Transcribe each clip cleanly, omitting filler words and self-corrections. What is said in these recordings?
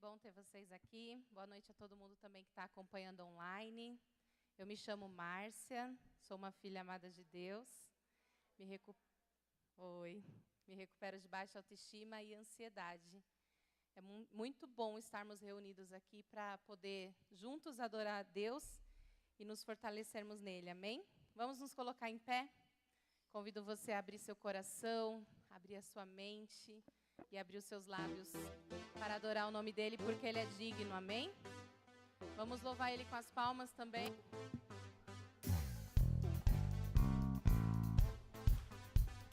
bom ter vocês aqui. Boa noite a todo mundo também que está acompanhando online. Eu me chamo Márcia, sou uma filha amada de Deus. Me recupero de baixa autoestima e ansiedade. É muito bom estarmos reunidos aqui para poder juntos adorar a Deus e nos fortalecermos nele. Amém? Vamos nos colocar em pé? Convido você a abrir seu coração, abrir a sua mente e abrir os seus lábios para adorar o nome dele, porque ele é digno. Amém? Vamos louvar ele com as palmas também.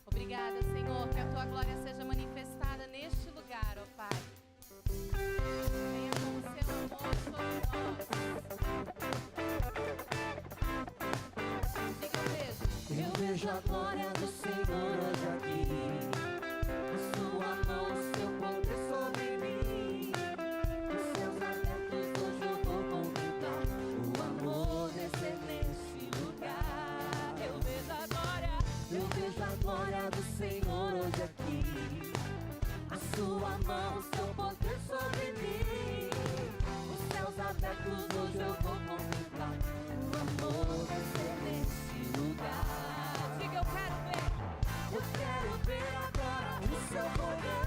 Obrigada, Senhor, que a tua glória seja manifestada neste lugar, ó Pai. Venha com o seu amor sobre nós. Diga, eu vejo a glória do Senhor hoje aqui. A sua mão, o seu poder sobre mim. Os seus atentos hoje eu vou contemplar. O amor descer nesse lugar. Eu vejo a glória do Senhor hoje aqui. A sua mão, o seu poder sobre mim. Os céus abertos hoje eu vou contemplar. O amor descer nesse lugar. Diga, eu quero ver agora o seu poder.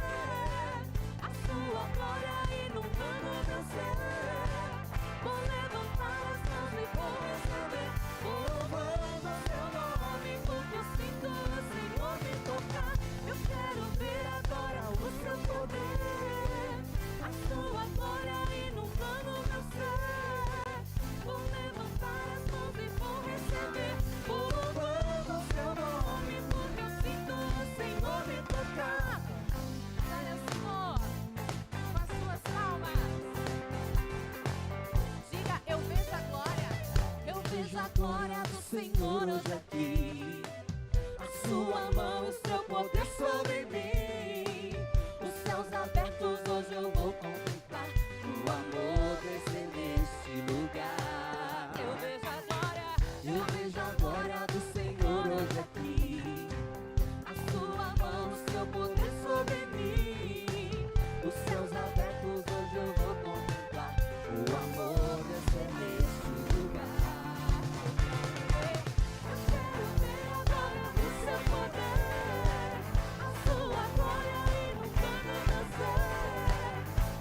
A sua glória inundando meu ser. Vou levantar as mãos e vou receber. Vou louvando o seu nome, porque eu sinto o Senhor me tocar. Eu quero ver agora o seu poder. A sua glória inundando meu ser. Vou levantar as mãos e vou receber. Vou louvando o seu nome, porque eu sinto o Senhor me tocar. Olha, Senhor, com as suas palmas. Diga, eu vejo a glória. Eu vejo a glória do Senhor hoje aqui. A sua mão, o seu poder sobre mim. Os céus abertos hoje eu vou contemplar. O amor descer neste lugar. Eu vejo a glória do Senhor hoje aqui. A sua mão, o seu poder sobre mim. Os céus abertos hoje eu vou contemplar. O amor descer neste lugar. Eu quero ver agora o seu poder. A sua glória inundando meu ser.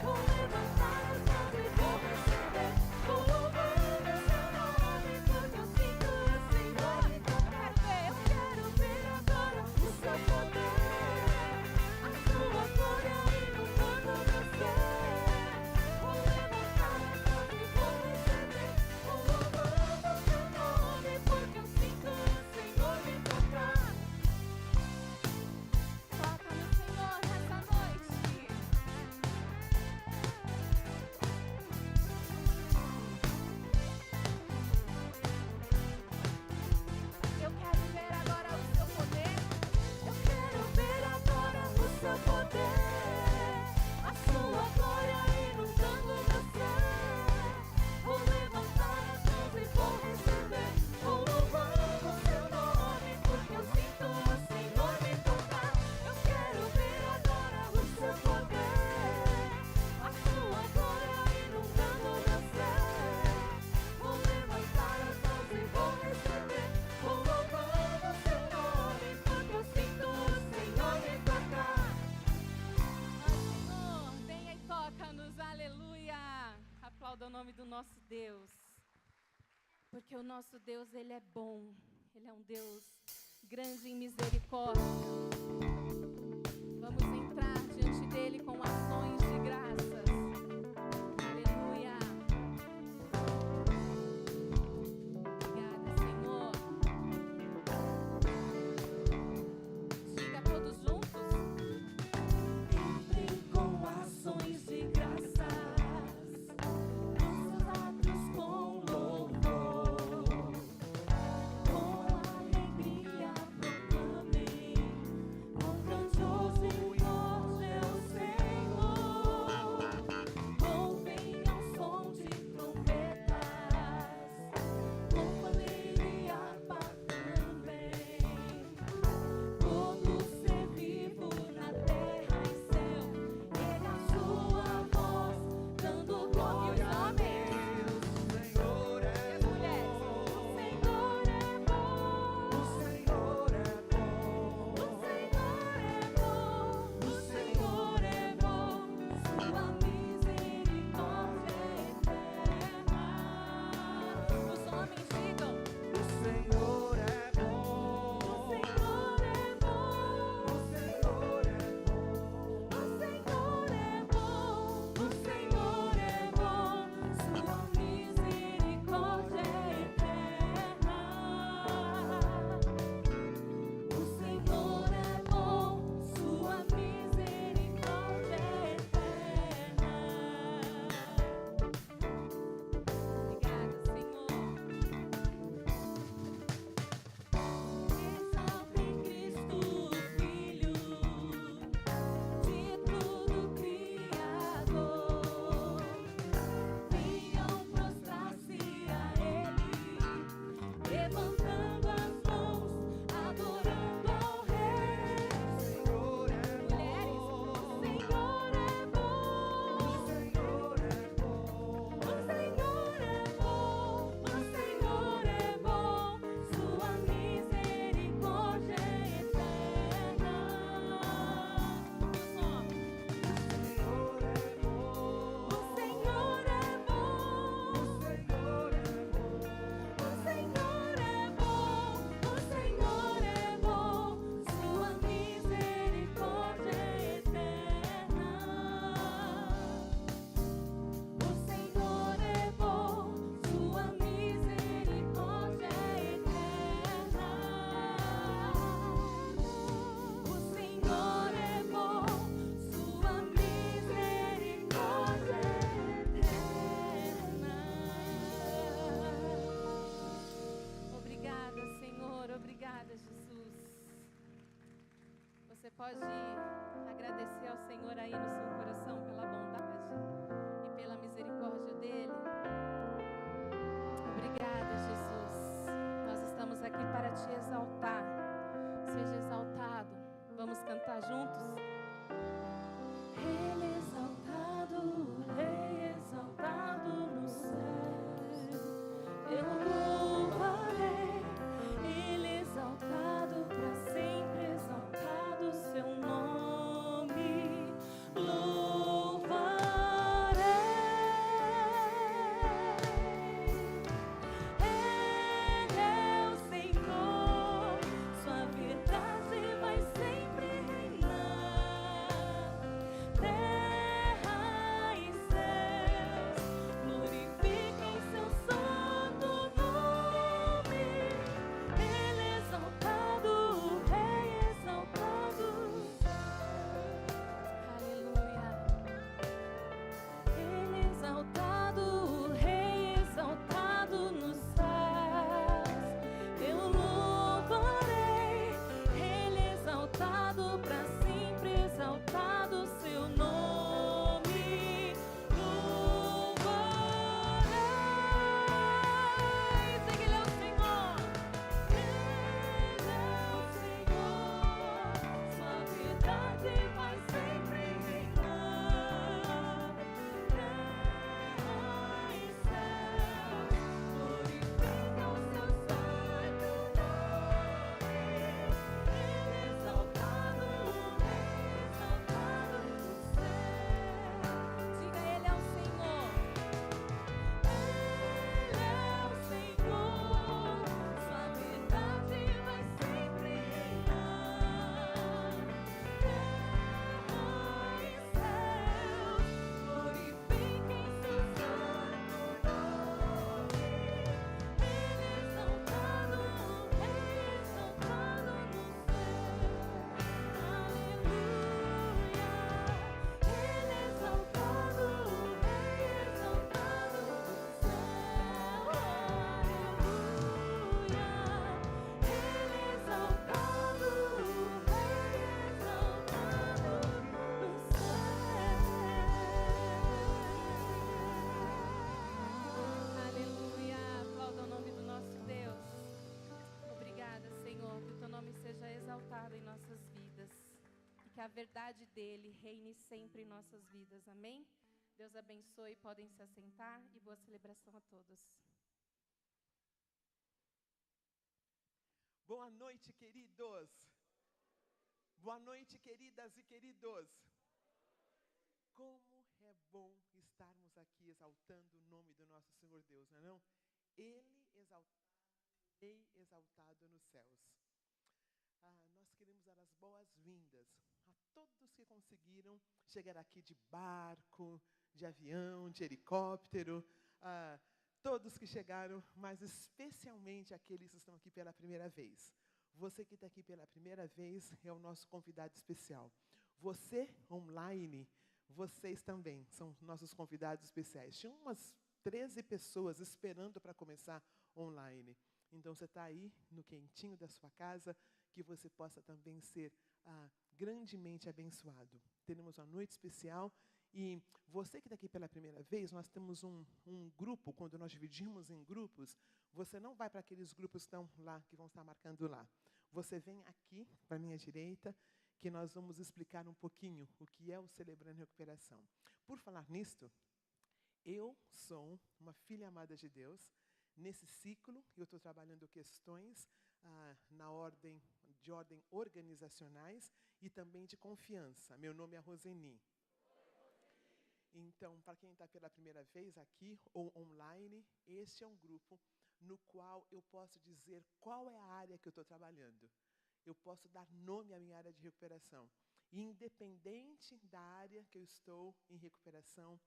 Vou levantar as mãos e vou receber. Vou louvando o seu nome, porque eu sinto o Senhor me tocar. Eu quero ver agora o seu poder. A sua glória inundando meu ser. Vou levantar as mãos e vou receber. Vou louvando o seu nome, porque eu sinto o Senhor me tocar. Toca no Senhor nessa noite. Eu quero ver agora o seu poder. Eu quero ver agora o seu poder. A sua glória inundando meu ser. Vou levantar as mãos e vou receber. Vou louvando o seu nome, porque eu sinto o Senhor me tocar. Eu quero ver agora o seu poder. A sua glória inundando meu ser. Vou levantar as mãos e vou receber. Vou louvando o seu nome, porque eu sinto o Senhor me tocar. Senhor, venha e toca-nos, aleluia. Aplauda o nome do nosso Deus. Porque o nosso Deus, Ele é bom. Ele é um Deus grande em misericórdia. Vamos entrar diante dEle com ações de graças. Aleluia. Obrigada, Senhor. Diga todos juntos. Entrem com ações de graças, nossos atos com louvor, com alegria proclamem, quão grandioso e forte é o Senhor. pode agradecer ao Senhor aí no seu coração pela bondade e pela misericórdia dEle? Obrigada, Jesus. Nós estamos aqui para te exaltar. Seja exaltado. Vamos cantar juntos? Ele é exaltado, o Rei exaltado no céu. Eu louvarei. Ele é exaltado para sempre, exaltado seu nome. Louvarei. Ele é o Senhor, sua verdade vai sempre reinar. Terra e céus glorifiquem seu santo nome. Ele é exaltado, o Rei exaltado. Aleluia. Ele é exaltado, o Rei exaltado nos céus. Eu louvarei. Ele é exaltado para sempre, exaltado seu nome. Louvarei. Sei que Ele é o Senhor. Ele é o Senhor. Sua verdade vai sempre reinar. Terra e céus glorificam seu santo nome. Ele é exaltado, o Rei exaltado no céu. Diga, Ele é o Senhor. Ele é o Senhor. Sua verdade vai sempre reinar. Terra e céus glorifiquem seu santo nome. Ele é exaltado, o Rei exaltado no céu. Aleluia. Ele é exaltado, o Rei exaltado no céu. Aleluia. Ele é exaltado, o Rei exaltado no céu. Aleluia. Aplauda o nome do nosso Deus. Obrigada, Senhor, que o teu nome seja exaltado em nossas vidas e que a verdade dele reine sempre em nossas vidas. Amém? Deus abençoe, podem se assentar e boa celebração a todos. Boa noite, queridos. Boa noite, queridas e queridos. Como é bom estarmos aqui exaltando o nome do nosso Senhor Deus, não é não? Ele exaltado, Rei exaltado nos céus. Nós queremos dar as boas-vindas a todos que conseguiram chegar aqui de barco, de avião, de helicóptero, todos que chegaram, mas especialmente aqueles que estão aqui pela primeira vez. Você que está aqui pela primeira vez é o nosso convidado especial. Você, online, vocês também são nossos convidados especiais. Tinha umas 13 pessoas esperando para começar online. Então, você está aí no quentinho da sua casa, que você possa também ser grandemente abençoado. Teremos uma noite especial e você que está aqui pela primeira vez, nós temos um grupo, quando nós dividimos em grupos, você não vai para aqueles grupos que estão lá, que vão estar marcando lá. Você vem aqui, para a minha direita, que nós vamos explicar um pouquinho o que é o Celebrando Recuperação. Por falar nisto, eu sou uma filha amada de Deus. Nesse ciclo, eu estou trabalhando questões de ordem organizacionais e também de confiança. Meu nome é Roseni. Então, para quem está pela primeira vez aqui ou online, este é um grupo no qual eu posso dizer qual é a área que eu estou trabalhando. Eu posso dar nome à minha área de recuperação. E, independente da área que eu estou em recuperação,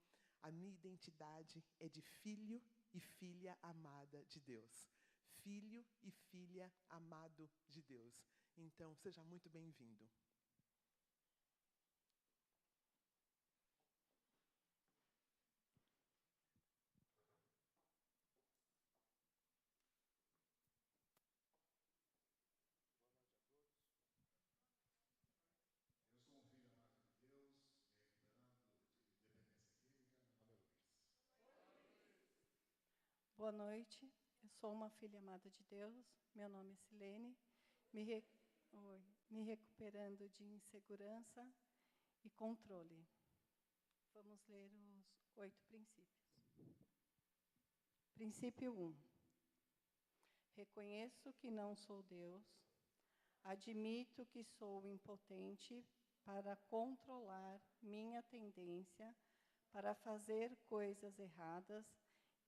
a minha identidade é de filho e filha amada de Deus. Filho e filha amado de Deus. Então, seja muito bem-vindo. Boa noite, eu sou uma filha amada de Deus, meu nome é Silene, me recuperando de insegurança e controle. Vamos ler os 8 princípios. Princípio 1. Reconheço que não sou Deus, admito que sou impotente para controlar minha tendência para fazer coisas erradas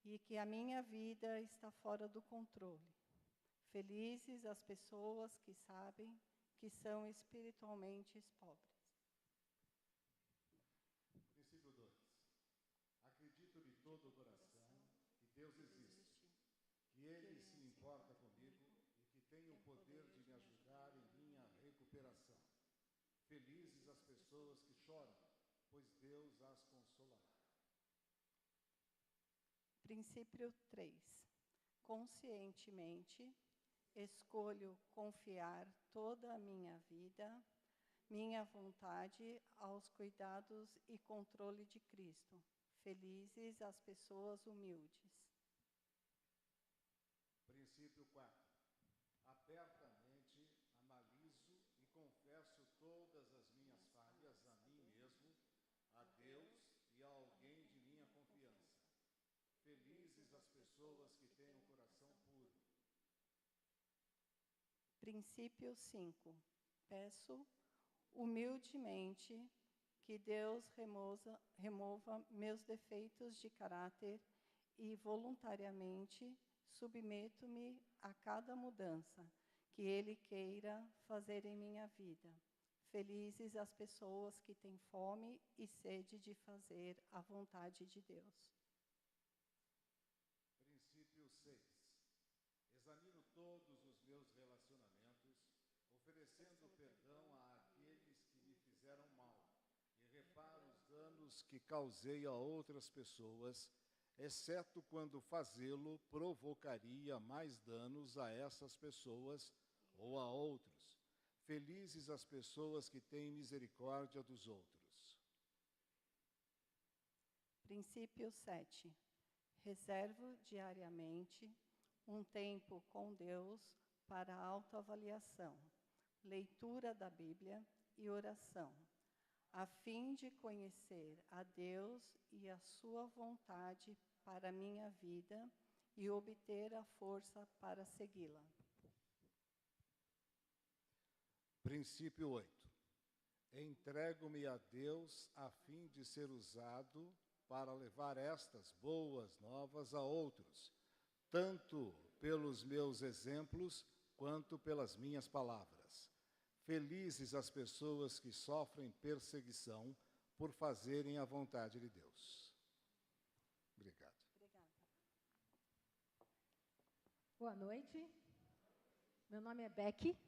e que a minha vida está fora do controle. Felizes as pessoas que sabem que são espiritualmente pobres. Princípio 2. Acredito de todo o coração que Deus existe, que Ele se importa comigo e que tem o poder de me ajudar em minha recuperação. Felizes as pessoas que choram, pois Deus as consolará. Princípio 3. Conscientemente, escolho confiar toda a minha vida, minha vontade aos cuidados e controle de Cristo. Felizes as pessoas humildes. Princípio 4. Abertamente analiso e confesso todas as minhas falhas a mim mesmo, a Deus e a alguém de minha confiança. Felizes as pessoas que têm um coração puro. Princípio 5. Peço humildemente que Deus remova meus defeitos de caráter e voluntariamente submeto-me a cada mudança que Ele queira fazer em minha vida. Felizes as pessoas que têm fome e sede de fazer a vontade de Deus. Princípio 6. Examino todos os meus relacionamentos, oferecendo perdão àqueles que me fizeram mal, e reparo os danos que causei a outras pessoas, exceto quando fazê-lo provocaria mais danos a essas pessoas ou a outros. Felizes as pessoas que têm misericórdia dos outros. Princípio 7. Reservo diariamente um tempo com Deus para autoavaliação, leitura da Bíblia e oração, a fim de conhecer a Deus e a sua vontade para a minha vida e obter a força para segui-la. Princípio 8. Entrego-me a Deus a fim de ser usado para levar estas boas novas a outros, tanto pelos meus exemplos quanto pelas minhas palavras. Felizes as pessoas que sofrem perseguição por fazerem a vontade de Deus. Obrigado. Obrigada. Boa noite. Meu nome é Becky.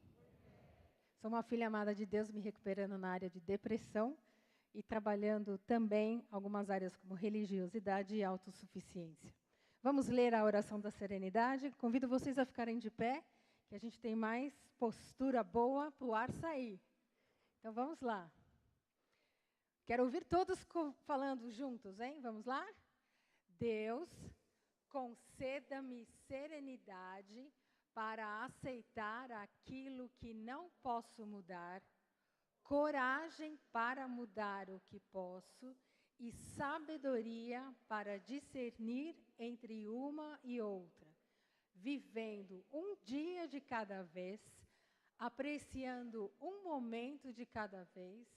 Sou uma filha amada de Deus, me recuperando na área de depressão e trabalhando também algumas áreas como religiosidade e autossuficiência. Vamos ler a oração da serenidade. Convido vocês a ficarem de pé, que a gente tem mais postura boa para o ar sair. Então, vamos lá. Quero ouvir todos falando juntos, hein? Vamos lá? Deus, conceda-me serenidade para aceitar aquilo que não posso mudar, coragem para mudar o que posso e sabedoria para discernir entre uma e outra, vivendo um dia de cada vez, apreciando um momento de cada vez,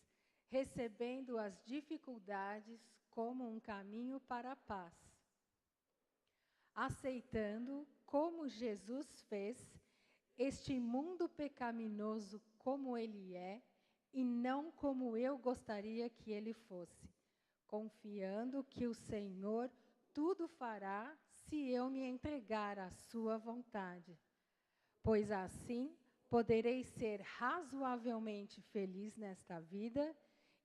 recebendo as dificuldades como um caminho para a paz, aceitando, como Jesus fez, este mundo pecaminoso como ele é, e não como eu gostaria que ele fosse, confiando que o Senhor tudo fará se eu me entregar à sua vontade, pois assim poderei ser razoavelmente feliz nesta vida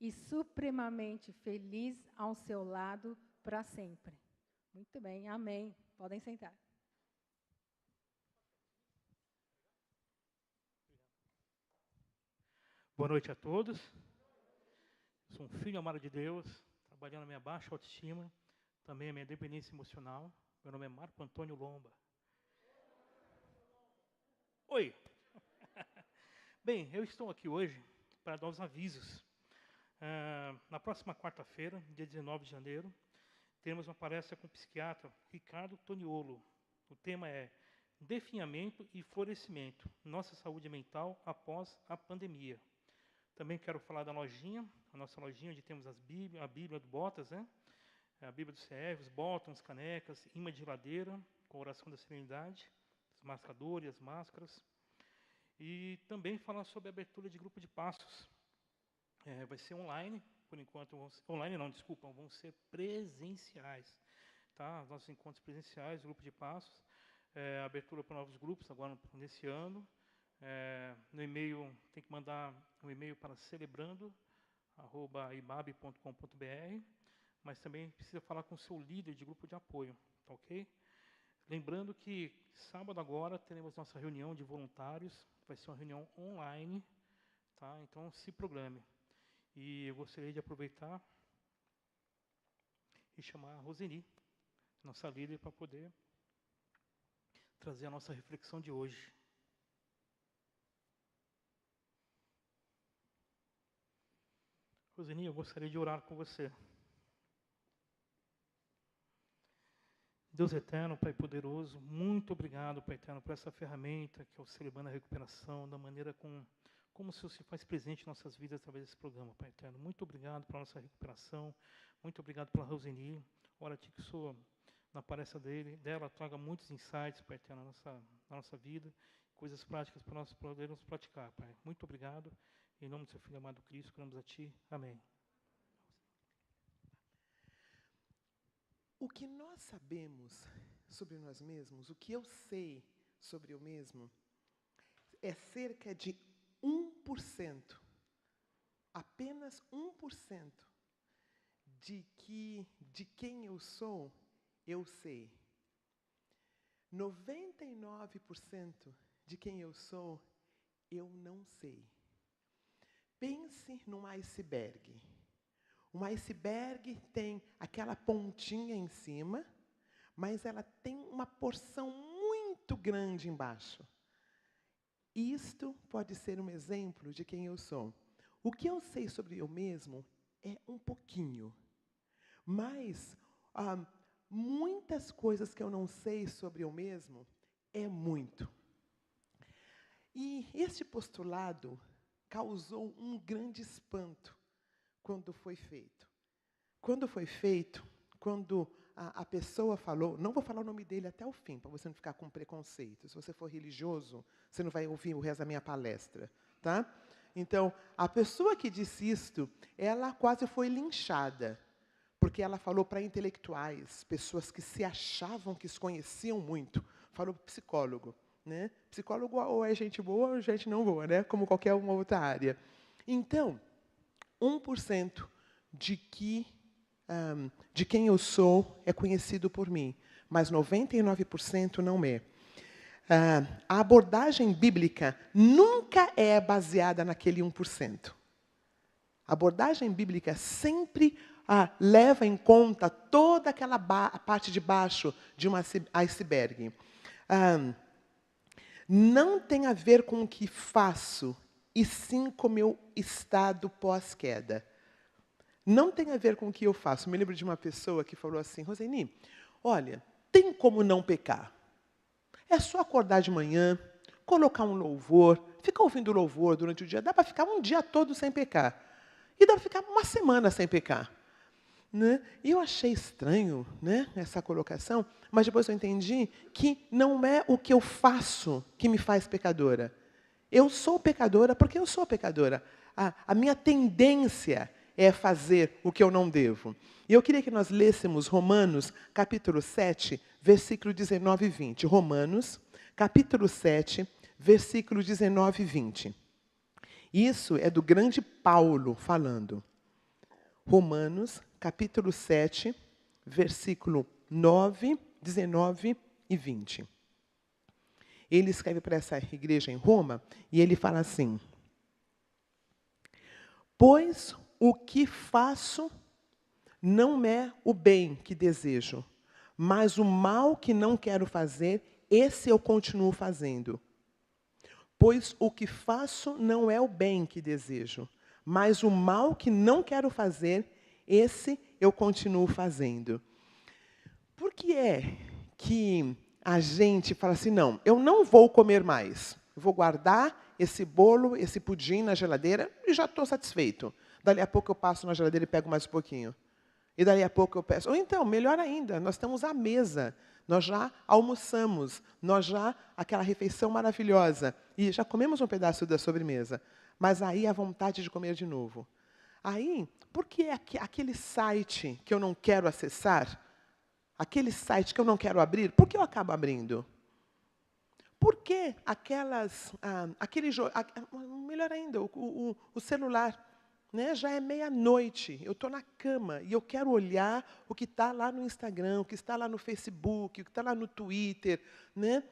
e supremamente feliz ao seu lado para sempre. Muito bem, amém. Podem sentar. Boa noite a todos. Eu sou um filho amado de Deus, trabalhando a minha baixa autoestima, também a minha dependência emocional, Meu nome é Marco Antônio Lomba. Oi. Bem, eu estou aqui hoje para dar os avisos. Na próxima quarta-feira, dia 19 de janeiro, teremos uma palestra com o psiquiatra Ricardo Toniolo. O tema é Definhamento e Florescimento, Nossa Saúde Mental após a Pandemia. Também quero falar da lojinha, a nossa lojinha onde temos a Bíblia do Botas, né? A Bíblia dos CF, os botões, canecas, imã de geladeira, com oração da serenidade, os marcadores, as máscaras. E também falar sobre a abertura de grupo de passos. Vai ser online, por enquanto, vão ser presenciais. Tá? Os nossos encontros presenciais, grupo de passos, abertura para novos grupos, agora nesse ano. No e-mail, tem que mandar um e-mail para celebrando@ibab.com.br, mas também precisa falar com o seu líder de grupo de apoio, tá ok? Lembrando que sábado agora teremos nossa reunião de voluntários, vai ser uma reunião online, tá? Então se programe. E eu gostaria de aproveitar e chamar a Roseni, nossa líder, para poder trazer a nossa reflexão de hoje. Roseni, eu gostaria de orar com você. Deus eterno, Pai poderoso, muito obrigado, Pai eterno, por essa ferramenta que é o Celebrando a Recuperação, da maneira como o Senhor se faz presente em nossas vidas através desse programa, Pai eterno. Muito obrigado pela nossa recuperação, muito obrigado pela Roseni. Ora, que o Senhor, na palestra dela, traga muitos insights, Pai eterno, na nossa vida, coisas práticas para nós podermos praticar, Pai. Muito obrigado. Em nome do seu Filho amado Cristo, oramos a Ti. Amém. O que nós sabemos sobre nós mesmos, o que eu sei sobre eu mesmo, é cerca de 1%, apenas 1% de quem eu sou, eu sei. 99% de quem eu sou, eu não sei. Pense num iceberg. Um iceberg tem aquela pontinha em cima, mas ela tem uma porção muito grande embaixo. Isto pode ser um exemplo de quem eu sou. O que eu sei sobre eu mesmo é um pouquinho. Mas muitas coisas que eu não sei sobre eu mesmo é muito. E este postulado causou um grande espanto quando foi feito. Quando a pessoa falou, não vou falar o nome dele até o fim, para você não ficar com preconceito. Se você for religioso, você não vai ouvir o resto da minha palestra, tá? Então, a pessoa que disse isto, ela quase foi linchada, porque ela falou para intelectuais, pessoas que se achavam que se conheciam muito. Falou para o psicólogo, né? Psicólogo ou é gente boa ou é gente não boa, né? Como qualquer uma outra área. Então, 1% de quem eu sou é conhecido por mim, mas 99% não é. A abordagem bíblica nunca é baseada naquele 1%. A abordagem bíblica sempre leva em conta toda aquela parte de baixo de um iceberg. Não tem a ver com o que faço, e sim com o meu estado pós-queda. Não tem a ver com o que eu faço. Me lembro de uma pessoa que falou assim, Roseni, olha, tem como não pecar. É só acordar de manhã, colocar um louvor, ficar ouvindo louvor durante o dia. Dá para ficar um dia todo sem pecar. E dá para ficar uma semana sem pecar. Né? E eu achei estranho, né, essa colocação, mas depois eu entendi que não é o que eu faço que me faz pecadora. Eu sou pecadora porque eu sou pecadora. A minha tendência é fazer o que eu não devo. E eu queria que nós lêssemos Romanos, capítulo 7, versículo 19 e 20. Romanos, capítulo 7, versículo 19 e 20. Isso é do grande Paulo falando. Romanos, capítulo 7, versículo 9, 19 e 20. Ele escreve para essa igreja em Roma e ele fala assim: pois o que faço não é o bem que desejo, Mas o mal que não quero fazer, esse eu continuo fazendo. Pois o que faço não é o bem que desejo, mas o mal que não quero fazer, esse eu continuo fazendo. Por que é que a gente fala assim, não, eu não vou comer mais. Eu vou guardar esse bolo, esse pudim na geladeira e já estou satisfeito. Dali a pouco eu passo na geladeira e pego mais um pouquinho. E dali a pouco eu peço. Ou então, melhor ainda, nós estamos à mesa. Nós já almoçamos, aquela refeição maravilhosa, e já comemos um pedaço da sobremesa, mas aí a vontade de comer de novo. Aí, por que aquele site que eu não quero acessar, aquele site que eu não quero abrir, por que eu acabo abrindo? Por que melhor ainda, o celular, né, já é meia-noite, eu estou na cama e eu quero olhar o que está lá no Instagram, o que está lá no Facebook, o que está lá no Twitter. Né?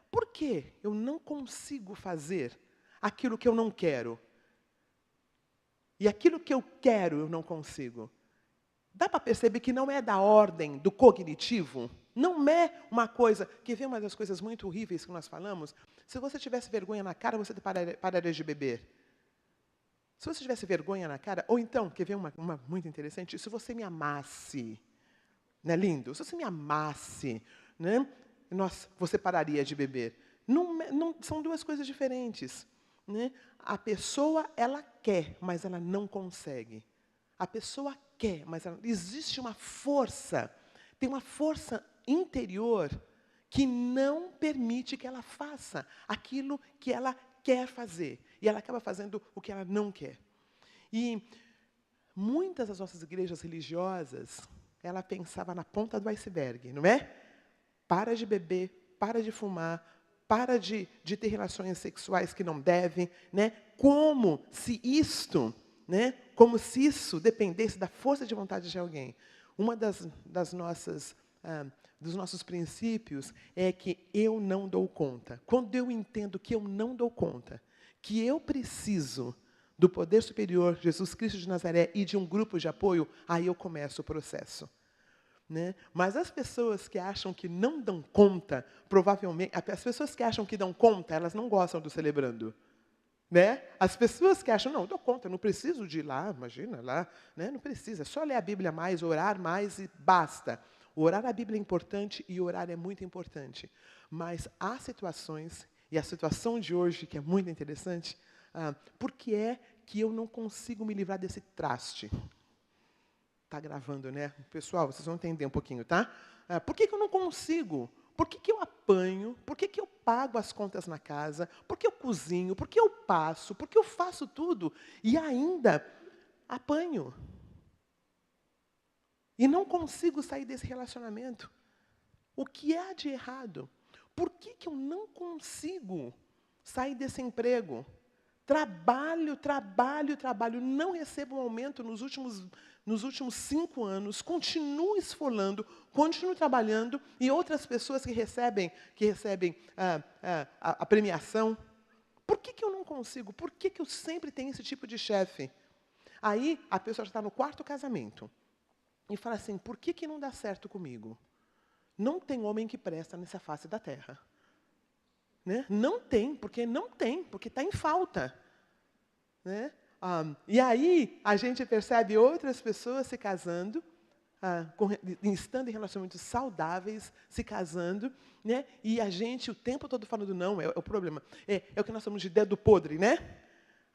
Por que eu não consigo fazer aquilo que eu não quero? E aquilo que eu quero, eu não consigo. Dá para perceber que não é da ordem do cognitivo? Não é uma coisa... Quer ver uma das coisas muito horríveis que nós falamos? Se você tivesse vergonha na cara, você pararia de beber. Se você tivesse vergonha na cara... Ou então, quer ver uma muito interessante? Se você me amasse, não é lindo? Se você me amasse, né? Você pararia de beber. Não, são duas coisas diferentes. Né? A pessoa, ela quer, mas ela não consegue. A pessoa quer, mas existe uma força, tem uma força interior que não permite que ela faça aquilo que ela quer fazer. E ela acaba fazendo o que ela não quer. E muitas das nossas igrejas religiosas, ela pensava na ponta do iceberg, não é? Para de beber, para de fumar, para de ter relações sexuais que não devem, né? Como se isso dependesse da força de vontade de alguém. Uma dos nossos princípios é que eu não dou conta. Quando eu entendo que eu não dou conta, que eu preciso do poder superior, Jesus Cristo de Nazaré, e de um grupo de apoio, aí eu começo o processo. Né? Mas as pessoas que acham que não dão conta, provavelmente, as pessoas que acham que dão conta, elas não gostam do celebrando. Né? As pessoas que acham, não, eu dou conta, não preciso de ir lá, imagina, lá, né? Não precisa, é só ler a Bíblia mais, orar mais e basta. Orar a Bíblia é importante e orar é muito importante. Mas há situações, e a situação de hoje, que é muito interessante, por que é que eu não consigo me livrar desse traste? Está gravando, né? Pessoal, vocês vão entender um pouquinho, tá? Por que eu não consigo? Por que eu apanho? Por que eu pago as contas na casa? Por que eu cozinho? Por que eu passo? Por que eu faço tudo? E ainda apanho. E não consigo sair desse relacionamento. O que há de errado? Por que eu não consigo sair desse emprego? Trabalho, não recebo um aumento nos últimos 5 anos, continuo esfolando, continuo trabalhando, e outras pessoas que recebem a premiação. Por que eu não consigo? Por que eu sempre tenho esse tipo de chefe? Aí a pessoa já está no 4º casamento e fala assim, por que não dá certo comigo? Não tem homem que presta nessa face da terra. Né? Não tem, porque está em falta. Né? E aí a gente percebe outras pessoas se casando, estando em relacionamentos saudáveis, se casando, né? E a gente o tempo todo falando, não, é o problema. É o que nós chamamos de dedo podre, né?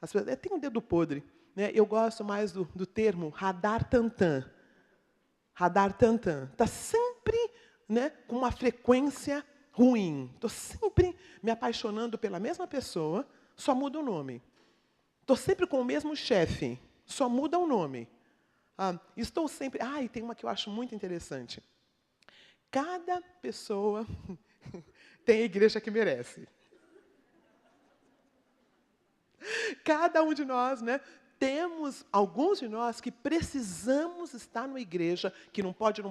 As pessoas, tem um dedo podre. Né? Eu gosto mais do termo radar tantã. Radar tantã. Está sempre, né, com uma frequência ruim. Estou sempre me apaixonando pela mesma pessoa, só muda o nome. Estou sempre com o mesmo chefe, só muda o nome. Estou sempre... e tem uma que eu acho muito interessante. Cada pessoa tem a igreja que merece. Cada um de nós, né? Temos alguns de nós que precisamos estar numa igreja que não pode.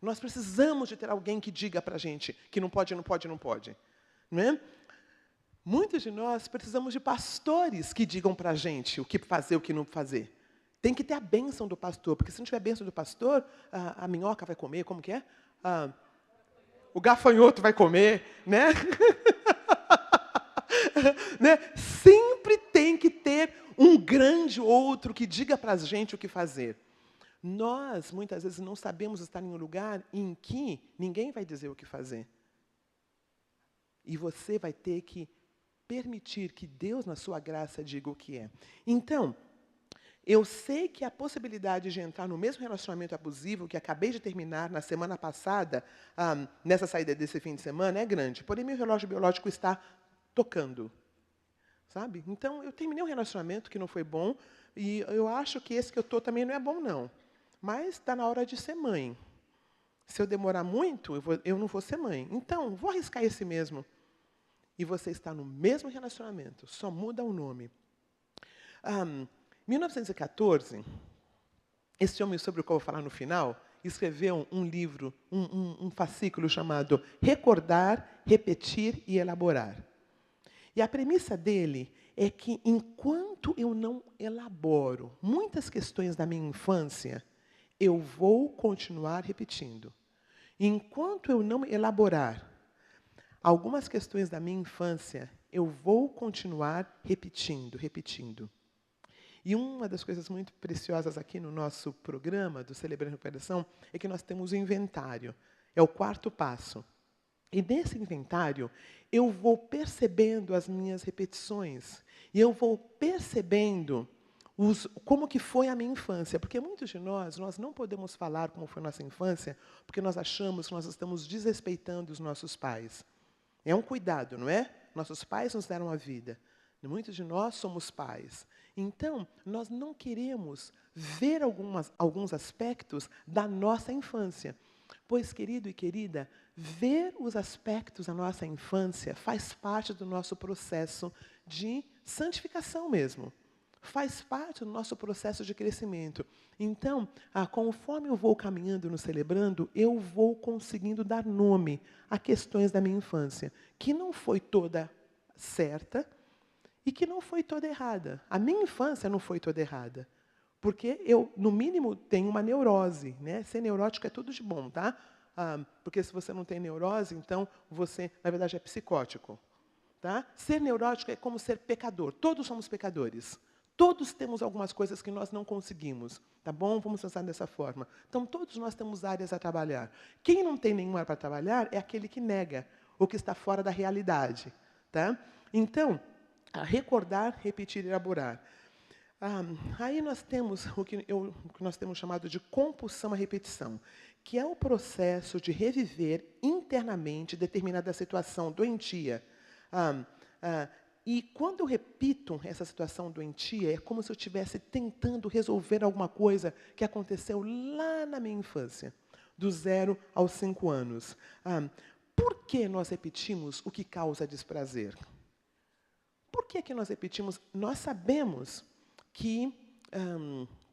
Nós precisamos de ter alguém que diga para a gente que não pode. Não é? Muitos de nós precisamos de pastores que digam para a gente o que fazer, o que não fazer. Tem que ter a bênção do pastor, porque se não tiver a bênção do pastor, a minhoca vai comer, como que é? O gafanhoto vai comer, né? Né? Sempre tem que ter um grande outro que diga para a gente o que fazer. Nós, muitas vezes, não sabemos estar em um lugar em que ninguém vai dizer o que fazer. E você vai ter que permitir que Deus, na sua graça, diga o que é. Então, eu sei que a possibilidade de entrar no mesmo relacionamento abusivo que acabei de terminar na semana passada, nessa saída desse fim de semana, é grande. Porém, meu relógio biológico está tocando. Sabe? Então, eu terminei um relacionamento que não foi bom, e eu acho que esse que eu estou também não é bom, não. Mas está na hora de ser mãe. Se eu demorar muito, eu não vou ser mãe. Então, vou arriscar esse mesmo. E você está no mesmo relacionamento, só muda o nome. 1914, esse homem sobre o qual eu vou falar no final, escreveu um livro, um fascículo chamado Recordar, Repetir e Elaborar. E a premissa dele é que, enquanto eu não elaboro muitas questões da minha infância, eu vou continuar repetindo. Enquanto eu não elaborar algumas questões da minha infância, eu vou continuar repetindo. E uma das coisas muito preciosas aqui no nosso programa do Celebrando a Recuperação é que nós temos o inventário. É o 4º passo. E nesse inventário, eu vou percebendo as minhas repetições. E eu vou percebendo como que foi a minha infância. Porque muitos de nós não podemos falar como foi a nossa infância, porque nós achamos que nós estamos desrespeitando os nossos pais. É um cuidado, não é? Nossos pais nos deram a vida. Muitos de nós somos pais. Então, nós não queremos ver alguns aspectos da nossa infância. Pois, querido e querida, ver os aspectos da nossa infância faz parte do nosso processo de santificação mesmo. Faz parte do nosso processo de crescimento. Então, conforme eu vou caminhando no Celebrando, eu vou conseguindo dar nome a questões da minha infância, que não foi toda certa e que não foi toda errada. A minha infância não foi toda errada. Porque eu, no mínimo, tenho uma neurose. Né? Ser neurótico é tudo de bom, tá? Porque se você não tem neurose, então você, na verdade, é psicótico. Tá? Ser neurótico é como ser pecador. Todos somos pecadores. Todos temos algumas coisas que nós não conseguimos. Tá bom? Vamos pensar dessa forma. Então, todos nós temos áreas a trabalhar. Quem não tem nenhuma área para trabalhar é aquele que nega, ou que está fora da realidade. Tá? Então, recordar, repetir e elaborar. Aí nós temos o que nós temos chamado de compulsão à repetição, que é o processo de reviver internamente determinada situação doentia. E quando eu repito essa situação doentia, é como se eu estivesse tentando resolver alguma coisa que aconteceu lá na minha infância, do 0 aos 5 anos. Por que nós repetimos o que causa desprazer? Por que nós repetimos? Nós sabemos que,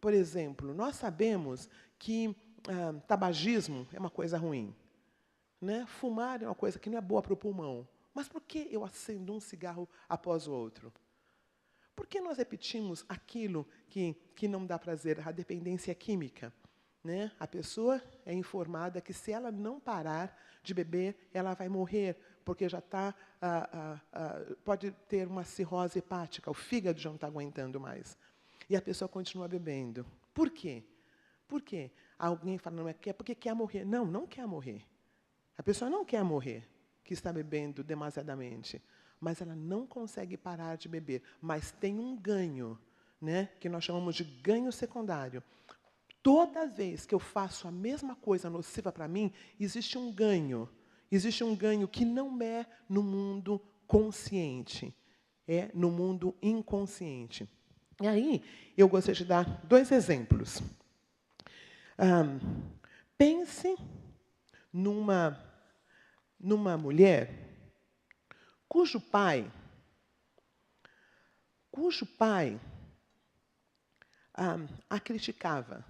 por exemplo, nós sabemos que tabagismo é uma coisa ruim. Né? Fumar é uma coisa que não é boa para o pulmão. Mas por que eu acendo um cigarro após o outro? Por que nós repetimos aquilo que não dá prazer? A dependência química. Né? A pessoa é informada que se ela não parar de beber, ela vai morrer, porque já pode ter uma cirrose hepática, o fígado já não está aguentando mais. E a pessoa continua bebendo. Por quê? Por quê? Alguém fala, não é porque quer morrer. Não, não quer morrer. A pessoa não quer morrer, que está bebendo demasiadamente. Mas ela não consegue parar de beber. Mas tem um ganho, né, que nós chamamos de ganho secundário. Toda vez que eu faço a mesma coisa nociva para mim, existe um ganho. Existe um ganho que não é no mundo consciente. É no mundo inconsciente. E aí, eu gostaria de dar 2 exemplos. Pense numa mulher cujo pai a criticava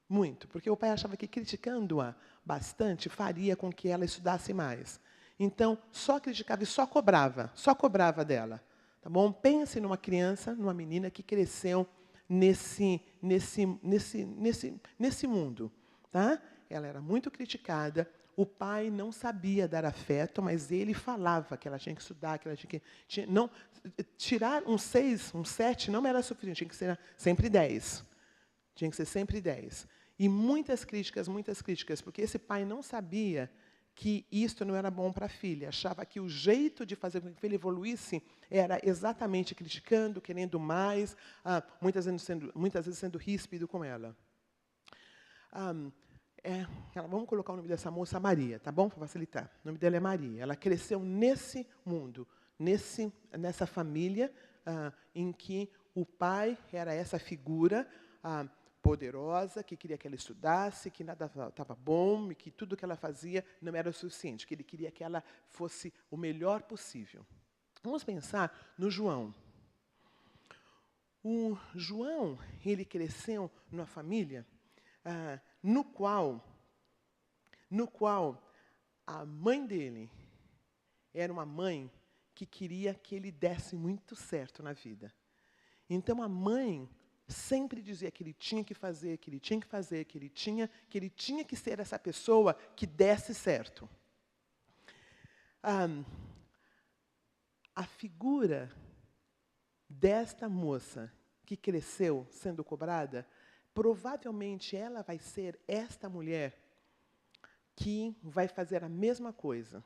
muito, porque o pai achava que criticando-a bastante faria com que ela estudasse mais. Então, só criticava e só cobrava dela. Tá bom? Pense numa criança, numa menina que cresceu nesse mundo. Tá? Ela era muito criticada. O pai não sabia dar afeto, mas ele falava que ela tinha que estudar, que ela tinha que... não, tirar um 6, um 7 não era suficiente, tinha que ser sempre 10. Tinha que ser sempre 10. E muitas críticas, porque esse pai não sabia que isto não era bom para a filha. Achava que o jeito de fazer com que a filha evoluísse era exatamente criticando, querendo mais, muitas vezes sendo ríspido com ela. Vamos colocar o nome dessa moça Maria, tá bom? Para facilitar. O nome dela é Maria. Ela cresceu nesse mundo, nessa família em que o pai era essa figura poderosa, que queria que ela estudasse, que nada estava bom, e que tudo que ela fazia não era o suficiente, que ele queria que ela fosse o melhor possível. Vamos pensar no João. O João, ele cresceu numa família no qual a mãe dele era uma mãe que queria que ele desse muito certo na vida. Então, a mãe sempre dizia que ele tinha que fazer, que ele tinha que ser essa pessoa que desse certo. A figura desta moça que cresceu sendo cobrada, provavelmente ela vai ser esta mulher que vai fazer a mesma coisa.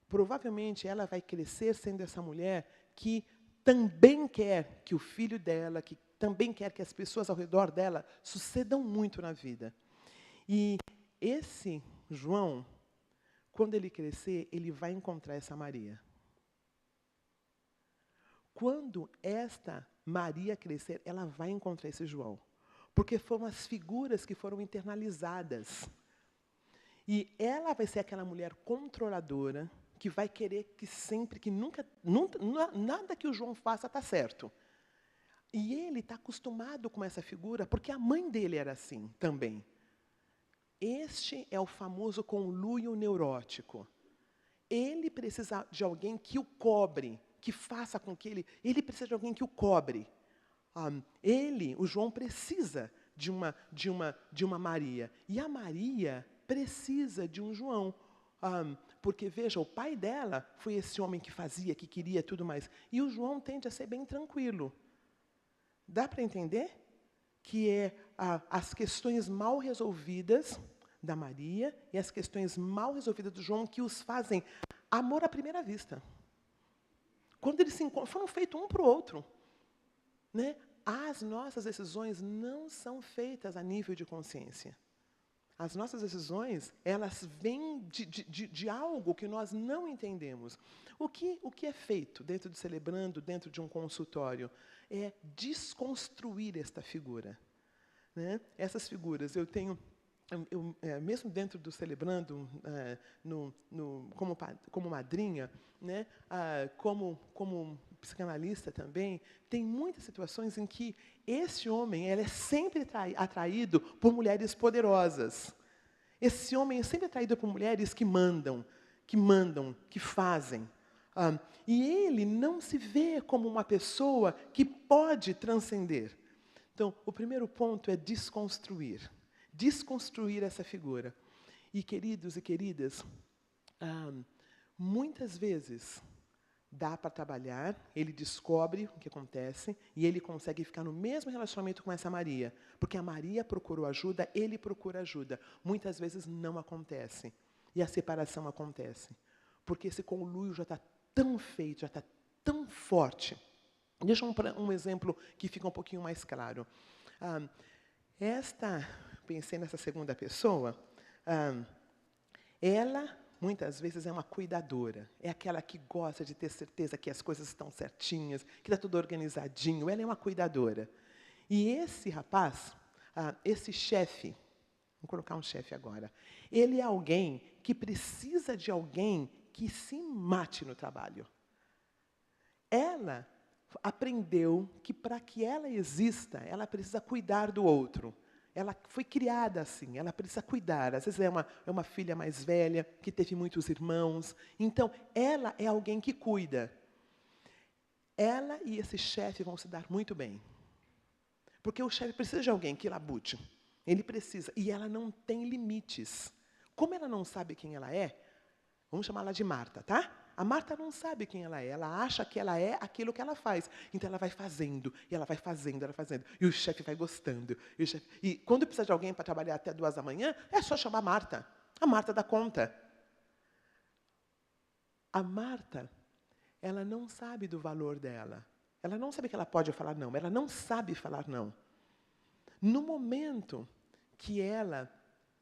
Provavelmente ela vai crescer sendo essa mulher que também quer que o filho dela, que também quer que as pessoas ao redor dela sucedam muito na vida. E esse João, quando ele crescer, ele vai encontrar essa Maria. Quando esta Maria crescer, ela vai encontrar esse João. Porque foram as figuras que foram internalizadas. E ela vai ser aquela mulher controladora, que vai querer que sempre, que nunca nada que o João faça está certo. E ele está acostumado com essa figura, porque a mãe dele era assim também. Este é o famoso conluio neurótico. Ele precisa de alguém que o cobre, que faça com que ele precisa de alguém que o cobre. O João precisa de uma Maria. E a Maria precisa de um João. Porque, veja, o pai dela foi esse homem que fazia, que queria tudo mais. E o João tende a ser bem tranquilo. Dá para entender? Que é as questões mal resolvidas da Maria e as questões mal resolvidas do João que os fazem amor à primeira vista. Quando eles se encontram, foram feitos um para o outro. Né? As nossas decisões não são feitas a nível de consciência. As nossas decisões, elas vêm de algo que nós não entendemos. O que é feito dentro de Celebrando, dentro de um consultório? É desconstruir esta figura. Né? Essas figuras, mesmo dentro do Celebrando, como madrinha, né? Como psicanalista também, tem muitas situações em que esse homem é sempre atraído por mulheres poderosas. Esse homem é sempre atraído por mulheres que mandam, que fazem. E ele não se vê como uma pessoa que pode transcender. Então, o primeiro ponto é desconstruir essa figura. E, queridos e queridas, muitas vezes dá para trabalhar, ele descobre o que acontece e ele consegue ficar no mesmo relacionamento com essa Maria. Porque a Maria procurou ajuda, ele procura ajuda. Muitas vezes não acontece. E a separação acontece. Porque esse conluio já está tão feito, já está tão forte. Deixa um exemplo que fica um pouquinho mais claro. Pensei nessa segunda pessoa, ela muitas vezes é uma cuidadora, é aquela que gosta de ter certeza que as coisas estão certinhas, que está tudo organizadinho, ela é uma cuidadora. E esse rapaz, esse chefe, vou colocar um chefe agora, ele é alguém que precisa de alguém que se mate no trabalho. Ela aprendeu que para que ela exista, ela precisa cuidar do outro. Ela foi criada assim, ela precisa cuidar. Às vezes é uma filha mais velha, que teve muitos irmãos. Então, ela é alguém que cuida. ela e esse chefe vão se dar muito bem. Porque o chefe precisa de alguém que labute. Ele precisa. E ela não tem limites. Como ela não sabe quem ela é, vamos chamá-la de Marta, tá? A Marta não sabe quem ela é. Ela acha que ela é aquilo que ela faz. Então ela vai fazendo, e ela vai fazendo, ela vai fazendo. E o chefe vai gostando. E quando precisa de alguém para trabalhar até 2 da manhã, é só chamar a Marta. A Marta dá conta. A Marta, ela não sabe do valor dela. Ela não sabe que ela pode falar não. Ela não sabe falar não. No momento que ela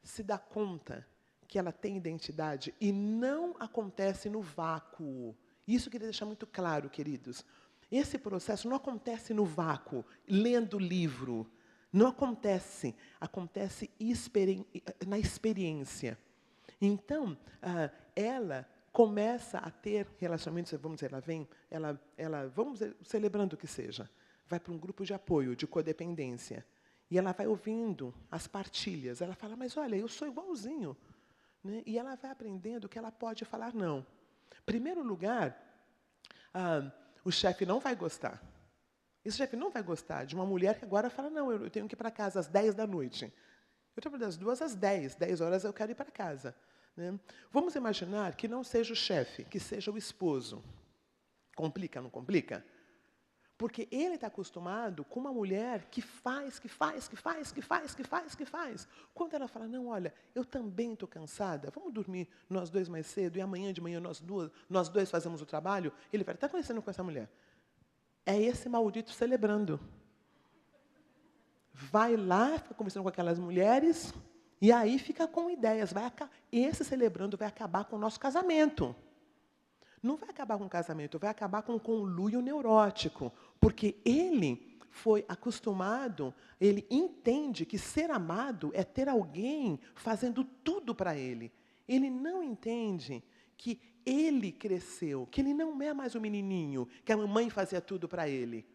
se dá conta que ela tem identidade, e não acontece no vácuo. Isso eu queria deixar muito claro, queridos. Esse processo não acontece no vácuo, lendo livro. Não acontece. Acontece na experiência. Então, ela começa a ter relacionamentos, vamos dizer, vamos dizer, celebrando o que seja, vai para um grupo de apoio, de codependência, e ela vai ouvindo as partilhas, ela fala, mas olha, eu sou igualzinho, né? E ela vai aprendendo que ela pode falar não. Primeiro lugar, o chefe não vai gostar. Esse chefe não vai gostar de uma mulher que agora fala, não, eu tenho que ir para casa às 10 da noite. Eu trabalho das 2 às 10, 10 horas eu quero ir para casa. Né? Vamos imaginar que não seja o chefe, que seja o esposo. Complica, não complica? Porque ele está acostumado com uma mulher que faz. Quando ela fala, não, olha, eu também estou cansada, vamos dormir nós dois mais cedo, e amanhã de manhã nós dois fazemos o trabalho, ele vai estar conversando com essa mulher. É esse maldito celebrando. Vai lá, fica conversando com aquelas mulheres, e aí fica com ideias. Esse celebrando vai acabar com o nosso casamento. Não vai acabar com o casamento, vai acabar com o conluio neurótico. Porque ele foi acostumado, ele entende que ser amado é ter alguém fazendo tudo para ele. Ele não entende que ele cresceu, que ele não é mais um menininho, que a mamãe fazia tudo para ele.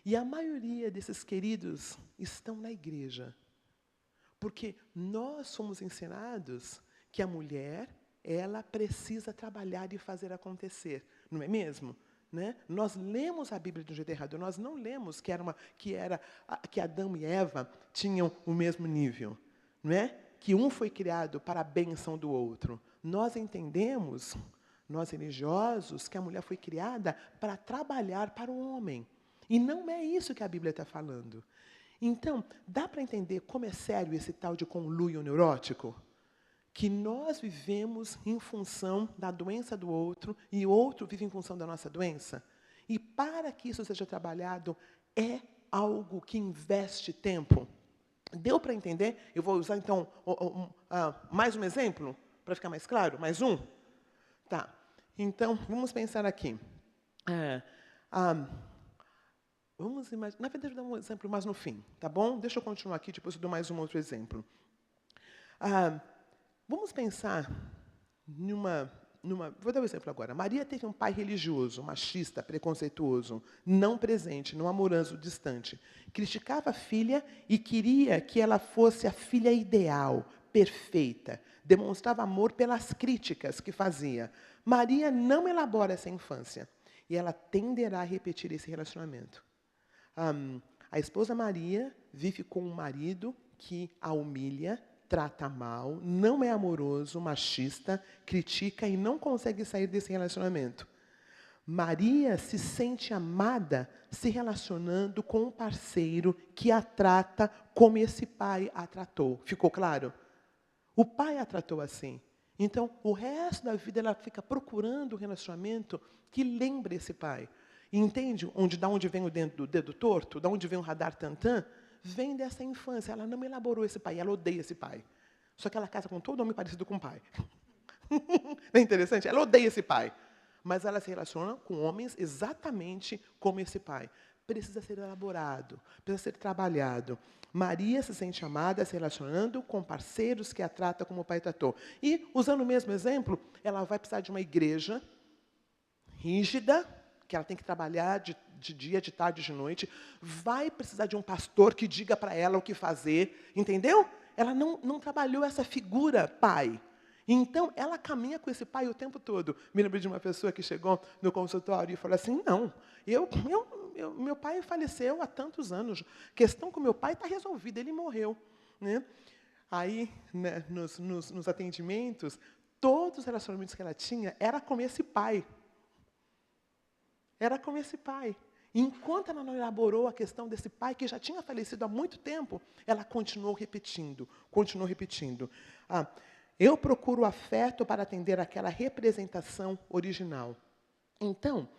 E a maioria desses queridos estão na igreja. Porque nós somos ensinados que a mulher, ela precisa trabalhar e fazer acontecer. Não é mesmo? Né? Nós lemos a Bíblia de um jeito errado. Nós não lemos que Adão e Eva tinham o mesmo nível. Não é? Que um foi criado para a bênção do outro. Nós entendemos, nós religiosos, que a mulher foi criada para trabalhar para o homem. E não é isso que a Bíblia está falando. Então, dá para entender como é sério esse tal de conluio neurótico? Que nós vivemos em função da doença do outro e o outro vive em função da nossa doença. E para que isso seja trabalhado, é algo que investe tempo. Deu para entender? Eu vou usar, então, mais um exemplo, para ficar mais claro? Mais um? Tá. Então, vamos pensar aqui. Vamos imaginar, na verdade, eu vou dar um exemplo mais no fim, tá bom? Deixa eu continuar aqui, depois eu dou mais um outro exemplo. Vamos pensar vou dar um exemplo agora. Maria teve um pai religioso, machista, preconceituoso, não presente, não amoroso, distante. Criticava a filha e queria que ela fosse a filha ideal, perfeita. Demonstrava amor pelas críticas que fazia. Maria não elabora essa infância. E ela tenderá a repetir esse relacionamento. A esposa Maria vive com um marido que a humilha, trata mal, não é amoroso, machista, critica e não consegue sair desse relacionamento. Maria se sente amada se relacionando com um parceiro que a trata como esse pai a tratou. Ficou claro? O pai a tratou assim. Então, o resto da vida ela fica procurando um relacionamento que lembre esse pai. E entende da onde vem o dedo torto? Da onde vem o radar tantã? Vem dessa infância. Ela não elaborou esse pai, ela odeia esse pai. Só que ela casa com todo homem parecido com o pai. Não é interessante? Ela odeia esse pai. Mas ela se relaciona com homens exatamente como esse pai. Precisa ser elaborado, precisa ser trabalhado. Maria se sente amada se relacionando com parceiros que a trata como o pai tratou. E, usando o mesmo exemplo, ela vai precisar de uma igreja rígida, que ela tem que trabalhar de dia, de tarde, de noite. Vai precisar de um pastor que diga para ela o que fazer. Entendeu? Ela não trabalhou essa figura pai. Então, ela caminha com esse pai o tempo todo. Me lembro de uma pessoa que chegou no consultório e falou assim, não, meu pai faleceu há tantos anos. A questão com meu pai está resolvida, ele morreu. Né? Aí, né, nos atendimentos, todos os relacionamentos que ela tinha era com esse pai. Era com esse pai. Enquanto ela não elaborou a questão desse pai, que já tinha falecido há muito tempo, ela continuou repetindo. Eu procuro afeto para atender aquela representação original. Então,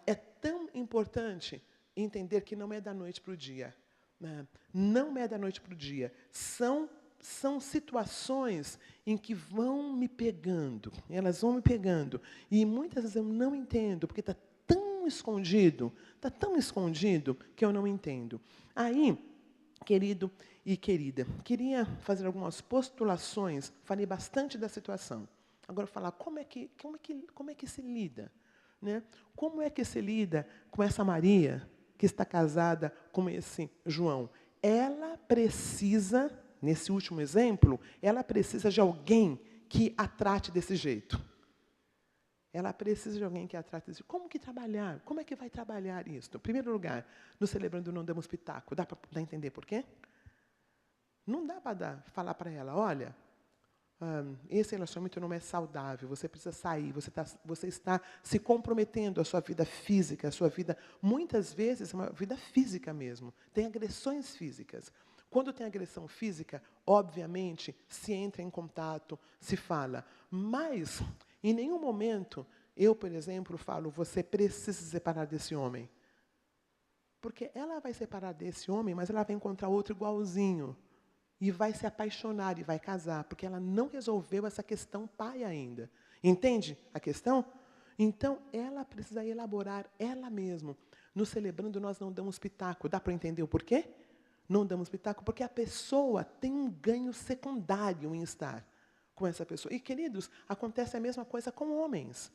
é tão importante entender que não é da noite para o dia. Não é da noite para o dia. São situações em que vão me pegando. Elas vão me pegando. E muitas vezes eu não entendo, porque está tão escondido que eu não entendo. Aí, querido e querida, queria fazer algumas postulações, falei bastante da situação. Agora, falar como é que se lida? Né? Como é que se lida com essa Maria, que está casada com esse João? Ela precisa, nesse último exemplo, ela precisa de alguém que a trate desse jeito. Ela precisa de alguém que a trate desse jeito. Como que trabalhar? Como é que vai trabalhar isso? Em primeiro lugar, no Celebrando Não Damos Pitaco. Dá para entender por quê? Não dá para falar para ela, olha, esse relacionamento não é saudável, você precisa sair, você está se comprometendo a sua vida física, a sua vida, muitas vezes, é uma vida física mesmo. Tem agressões físicas. Quando tem agressão física, obviamente, se entra em contato, se fala. Mas, em nenhum momento, eu, por exemplo, falo, você precisa se separar desse homem. Porque ela vai separar desse homem, mas ela vai encontrar outro igualzinho. E vai se apaixonar e vai casar, porque ela não resolveu essa questão pai ainda. Entende a questão? Então, ela precisa elaborar ela mesma. No Celebrando, nós não damos pitaco. Dá para entender o porquê? Não damos pitaco porque a pessoa tem um ganho secundário em estar com essa pessoa. E, queridos, acontece a mesma coisa com homens.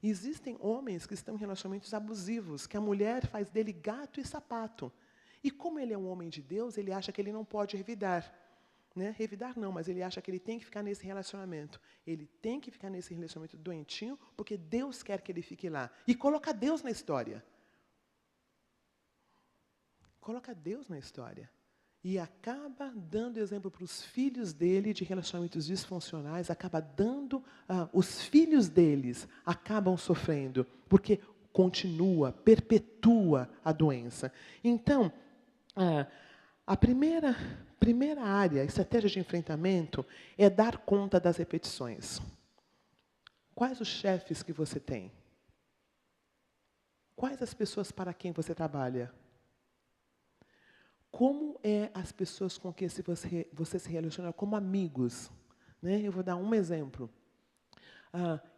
Existem homens que estão em relacionamentos abusivos, que a mulher faz dele gato e sapato. E como ele é um homem de Deus, ele acha que ele não pode revidar. Né? Revidar não, mas ele acha que ele tem que ficar nesse relacionamento. Ele tem que ficar nesse relacionamento doentinho, porque Deus quer que ele fique lá. E coloca Deus na história. Coloca Deus na história. E acaba dando exemplo para os filhos dele de relacionamentos disfuncionais, acaba dando, os filhos deles acabam sofrendo, porque continua, perpetua a doença. Então, a primeira área, estratégia de enfrentamento, é dar conta das repetições. Quais os chefes que você tem? Quais as pessoas para quem você trabalha? Como é as pessoas com quem você se relaciona como amigos? Né? Eu vou dar um exemplo.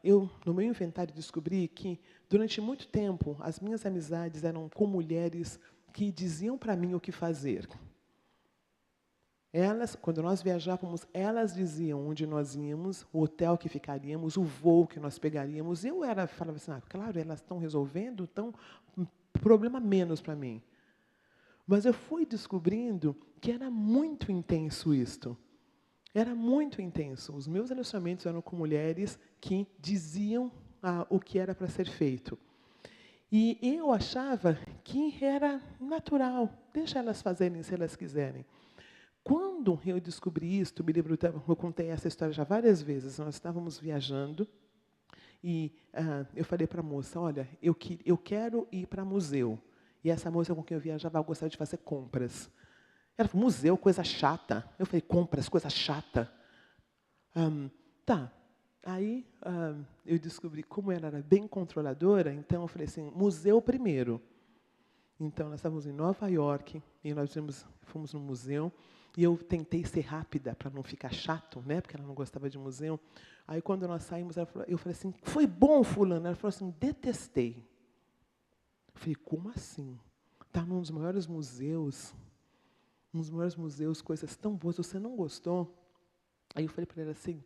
Eu, no meu inventário, descobri que, durante muito tempo, as minhas amizades eram com mulheres que diziam para mim o que fazer. Elas, quando nós viajávamos, elas diziam onde nós íamos, o hotel que ficaríamos, o voo que nós pegaríamos. Eu falava assim, claro, elas estão resolvendo, então, problema menos para mim. Mas eu fui descobrindo que era muito intenso isto. Era muito intenso. Os meus relacionamentos eram com mulheres que diziam o que era para ser feito. E eu achava que era natural, deixa elas fazerem se elas quiserem. Quando eu descobri isso, me lembro, eu contei essa história já várias vezes, nós estávamos viajando e eu falei para a moça, olha, eu quero ir para museu. E essa moça com quem eu viajava, eu gostava de fazer compras. Ela falou, museu, coisa chata. Eu falei, compras, coisa chata. Tá. Aí eu descobri como ela era bem controladora, então eu falei assim, museu primeiro. Então, nós estávamos em Nova York, e nós fomos no museu, e eu tentei ser rápida, para não ficar chato, né, porque ela não gostava de museu. Aí, quando nós saímos, eu falei assim, foi bom, fulano? Ela falou assim, detestei. Eu falei, como assim? Está num dos maiores museus, coisas tão boas, você não gostou? Aí eu falei para ela assim,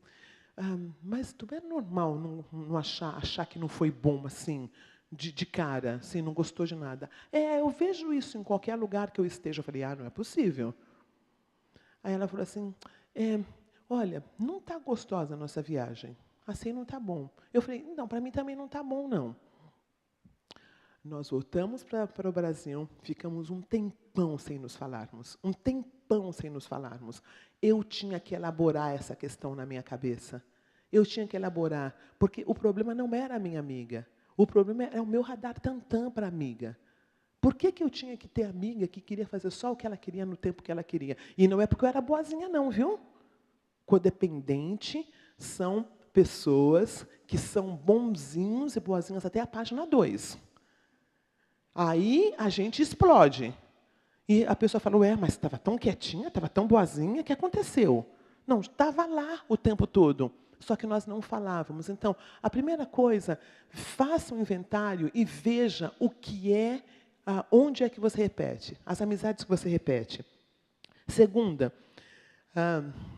mas tu é normal não achar que não foi bom, assim, de cara, assim, não gostou de nada. Eu vejo isso em qualquer lugar que eu esteja. Eu falei, não é possível. Aí ela falou assim, olha, não está gostosa a nossa viagem. Assim não está bom. Eu falei, não, para mim também não está bom, não. Nós voltamos para o Brasil, ficamos um tempão sem nos falarmos. Um tempão sem nos falarmos. Eu tinha que elaborar essa questão na minha cabeça. Eu tinha que elaborar, porque o problema não era a minha amiga. O problema é o meu radar tantã para a amiga. Por que eu tinha que ter amiga que queria fazer só o que ela queria no tempo que ela queria? E não é porque eu era boazinha não, viu? Codependente são pessoas que são bonzinhos e boazinhas até a página 2. Aí a gente explode. E a pessoa fala, ué, mas estava tão quietinha, estava tão boazinha, o que aconteceu? Não, estava lá o tempo todo. Só que nós não falávamos. Então, a primeira coisa, faça um inventário e veja o que é, onde é que você repete, as amizades que você repete. Segunda,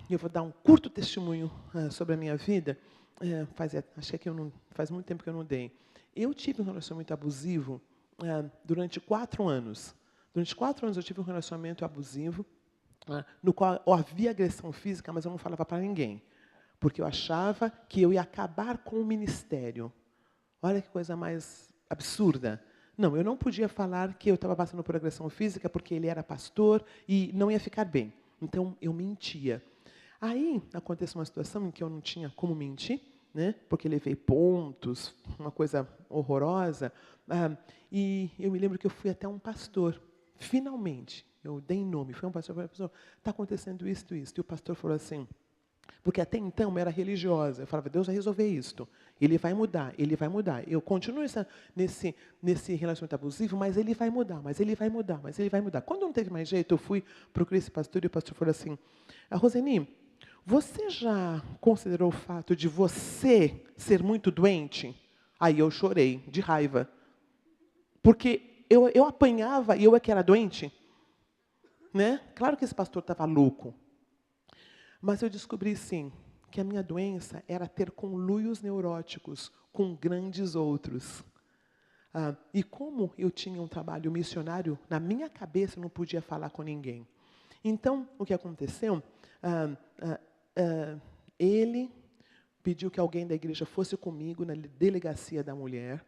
eu vou dar um curto testemunho sobre a minha vida. Acho que faz muito tempo que eu não dei. Eu tive um relacionamento abusivo durante 4 anos. Durante 4 anos eu tive um relacionamento abusivo, no qual havia agressão física, mas eu não falava para ninguém. Porque eu achava que eu ia acabar com o ministério. Olha que coisa mais absurda. Não, eu não podia falar que eu estava passando por agressão física porque ele era pastor e não ia ficar bem. Então, eu mentia. Aí, aconteceu uma situação em que eu não tinha como mentir, né? Porque levei pontos, uma coisa horrorosa. E eu me lembro que eu fui até um pastor. Finalmente, eu dei nome. Foi um pastor, está acontecendo isso, isso. E o pastor falou assim, porque até então eu era religiosa. Eu falava, Deus vai resolver isto. Ele vai mudar, ele vai mudar. Eu continuo nesse relacionamento abusivo, mas ele vai mudar, mas ele vai mudar, mas ele vai mudar. Quando não teve mais jeito, eu fui procurar esse pastor e o pastor falou assim, Roseni, você já considerou o fato de você ser muito doente? Aí eu chorei, de raiva. Porque eu apanhava e eu é que era doente. Né? Claro que esse pastor estava louco. Mas eu descobri, sim, que a minha doença era ter conluios neuróticos com grandes outros. E como eu tinha um trabalho missionário, na minha cabeça eu não podia falar com ninguém. Então, o que aconteceu? Ele pediu que alguém da igreja fosse comigo na delegacia da mulher.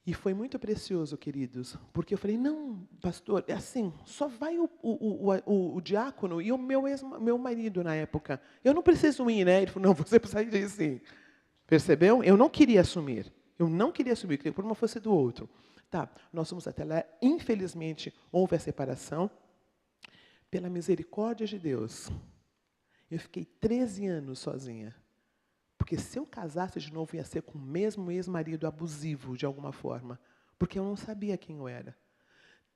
E foi muito precioso, queridos, porque eu falei, não, pastor, é assim, só vai o diácono e o meu marido na época. Eu não preciso ir, né? Ele falou, não, você precisa ir sim. Percebeu? Eu não queria assumir. Eu não queria assumir, queria que por uma fosse do outro. Tá, nós fomos até lá, infelizmente, houve a separação. Pela misericórdia de Deus, eu fiquei 13 anos sozinha. Porque se eu casasse de novo, ia ser com o mesmo ex-marido abusivo, de alguma forma. Porque eu não sabia quem eu era.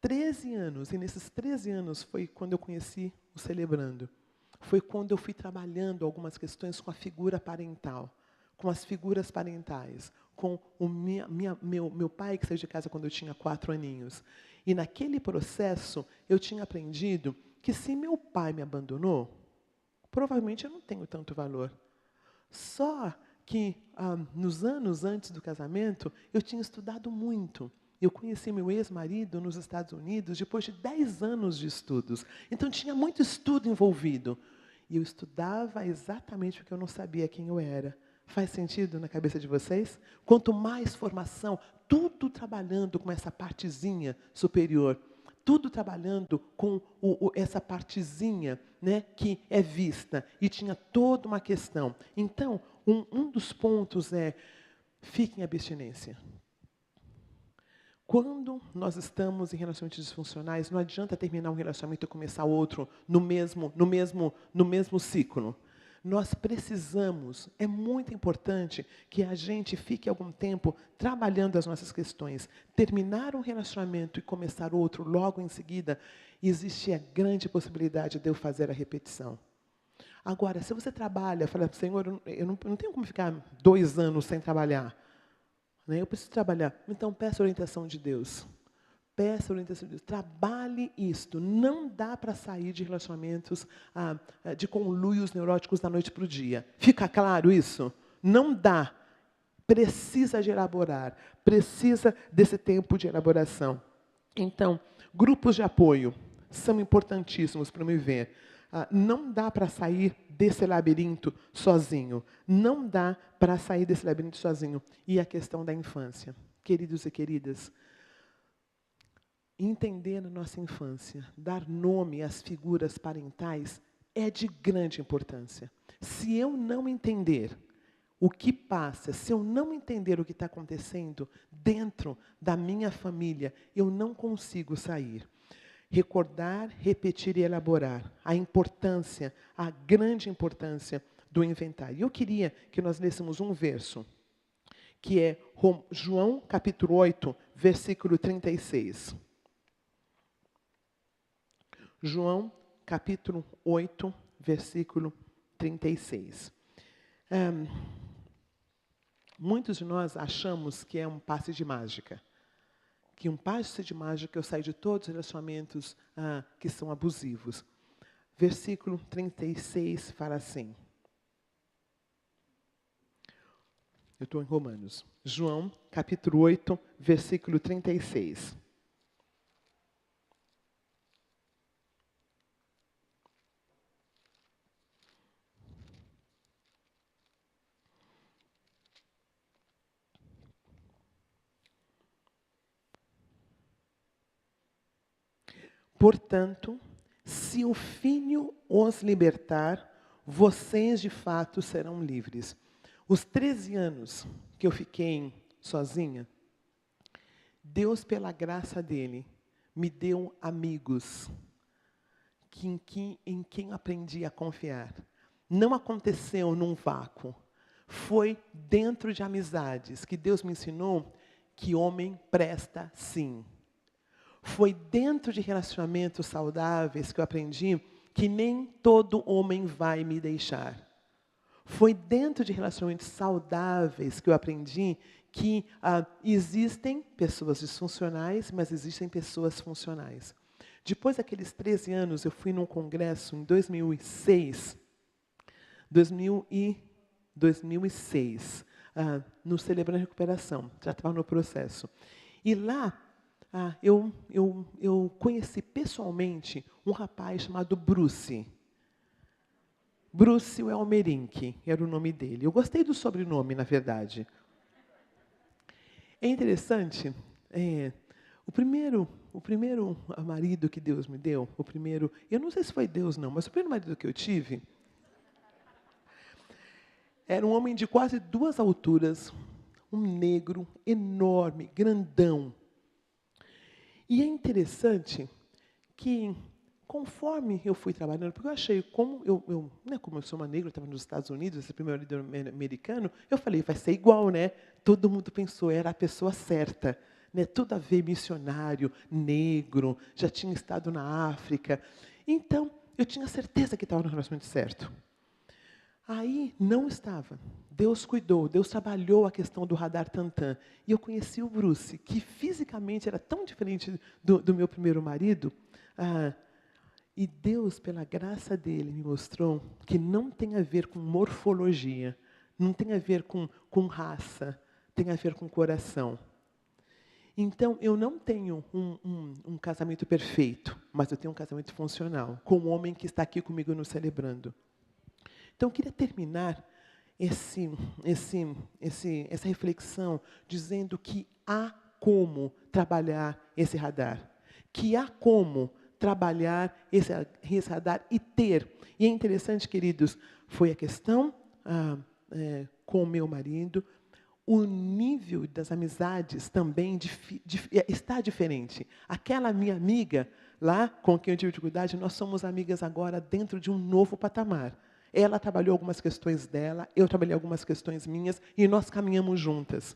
13 anos, e nesses 13 anos foi quando eu conheci o Celebrando. Foi quando eu fui trabalhando algumas questões com a figura parental, com as figuras parentais, com o meu pai, que saiu de casa quando eu tinha 4 aninhos. E naquele processo, eu tinha aprendido que se meu pai me abandonou, provavelmente eu não tenho tanto valor. Só que, nos anos antes do casamento, eu tinha estudado muito. Eu conheci meu ex-marido nos Estados Unidos depois de 10 anos de estudos. Então, tinha muito estudo envolvido. E eu estudava exatamente porque eu não sabia quem eu era. Faz sentido na cabeça de vocês? Quanto mais formação, tudo trabalhando com essa partezinha superior. Tudo trabalhando com essa partezinha, né, que é vista. E tinha toda uma questão. Então, um dos pontos é, fique em abstinência. Quando nós estamos em relacionamentos disfuncionais, não adianta terminar um relacionamento e começar outro no mesmo ciclo. Nós precisamos, é muito importante que a gente fique algum tempo trabalhando as nossas questões. Terminar um relacionamento e começar outro logo em seguida, existe a grande possibilidade de eu fazer a repetição. Agora, se você trabalha, fala, Senhor, eu não tenho como ficar 2 anos sem trabalhar. Né? Eu preciso trabalhar. Então, peça a orientação de Deus. Peça a orientação de Deus. Trabalhe isto. Não dá para sair de relacionamentos de conluios neuróticos da noite para o dia. Fica claro isso? Não dá. Precisa de elaborar. Precisa desse tempo de elaboração. Então, grupos de apoio são importantíssimos para me ver. Não dá para sair desse labirinto sozinho. Não dá para sair desse labirinto sozinho. E a questão da infância. Queridos e queridas, entender a nossa infância, dar nome às figuras parentais é de grande importância. Se eu não entender o que passa, se eu não entender o que está acontecendo dentro da minha família, eu não consigo sair. Recordar, repetir e elaborar a importância, a grande importância do inventário. Eu queria que nós lêssemos um verso, que é João capítulo 8, versículo 36. João capítulo 8, versículo 36. Muitos de nós achamos que é um passe de mágica. Que um passe de mágica eu saio de todos os relacionamentos que são abusivos. Versículo 36 fala assim. Eu estou em Romanos. João, capítulo 8, versículo 36. Portanto, se o Filho os libertar, vocês de fato serão livres. Os 13 anos que eu fiquei sozinha, Deus, pela graça dele, me deu amigos em quem aprendi a confiar. Não aconteceu num vácuo. Foi dentro de amizades que Deus me ensinou que homem presta sim. Foi dentro de relacionamentos saudáveis que eu aprendi que nem todo homem vai me deixar. Foi dentro de relacionamentos saudáveis que eu aprendi que existem pessoas disfuncionais, mas existem pessoas funcionais. Depois daqueles 13 anos, eu fui num congresso em 2006, no Celebrando a Recuperação, já estava no processo. E lá, eu conheci pessoalmente um rapaz chamado Bruce. Bruce Elmerink, era o nome dele. Eu gostei do sobrenome, na verdade. É interessante, o primeiro marido que Deus me deu, eu não sei se foi Deus não, mas o primeiro marido que eu tive, era um homem de quase 2 alturas, um negro enorme, grandão. E é interessante que, conforme eu fui trabalhando, porque eu achei, como eu sou uma negra, eu estava nos Estados Unidos, esse primeiro líder americano, eu falei, vai ser igual, né? Todo mundo pensou, era a pessoa certa, né? Tudo a ver, missionário, negro, já tinha estado na África. Então, eu tinha certeza que estava no relacionamento certo. Aí, não estava. Deus cuidou, Deus trabalhou a questão do radar tantã. E eu conheci o Bruce, que fisicamente era tão diferente do meu primeiro marido. E Deus, pela graça dele, me mostrou que não tem a ver com morfologia, não tem a ver com raça, tem a ver com coração. Então, eu não tenho um casamento perfeito, mas eu tenho um casamento funcional, com o homem que está aqui comigo nos celebrando. Então, eu queria terminar essa reflexão dizendo que há como trabalhar esse radar, que há como trabalhar esse radar e ter. E é interessante, queridos, foi a questão com o meu marido, o nível das amizades também está diferente. Aquela minha amiga lá, com quem eu tive dificuldade, nós somos amigas agora dentro de um novo patamar. Ela trabalhou algumas questões dela, eu trabalhei algumas questões minhas, e nós caminhamos juntas.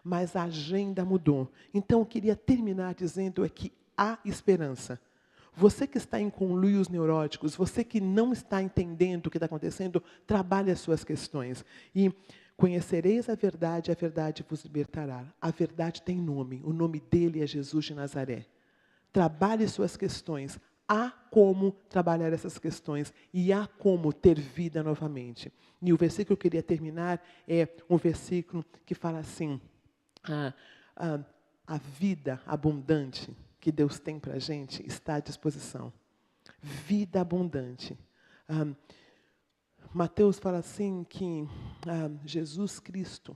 Mas a agenda mudou. Então, eu queria terminar dizendo que há esperança. Você que está em conluios neuróticos, você que não está entendendo o que está acontecendo, trabalhe as suas questões. E conhecereis a verdade vos libertará. A verdade tem nome, o nome dele é Jesus de Nazaré. Trabalhe suas questões. Há como trabalhar essas questões e há como ter vida novamente. E o versículo que eu queria terminar é um versículo que fala assim, a vida abundante que Deus tem para a gente está à disposição. Vida abundante. Mateus fala assim que Jesus Cristo,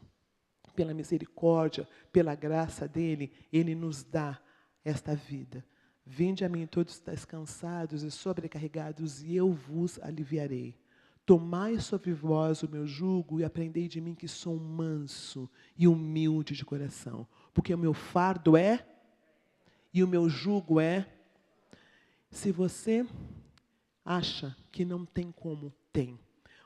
pela misericórdia, pela graça dele, ele nos dá esta vida. Vinde a mim todos estáis cansados e sobrecarregados, e eu vos aliviarei. Tomai sobre vós o meu jugo e aprendei de mim que sou manso e humilde de coração. Porque o meu fardo é e o meu jugo é. Se você acha que não tem como, tem.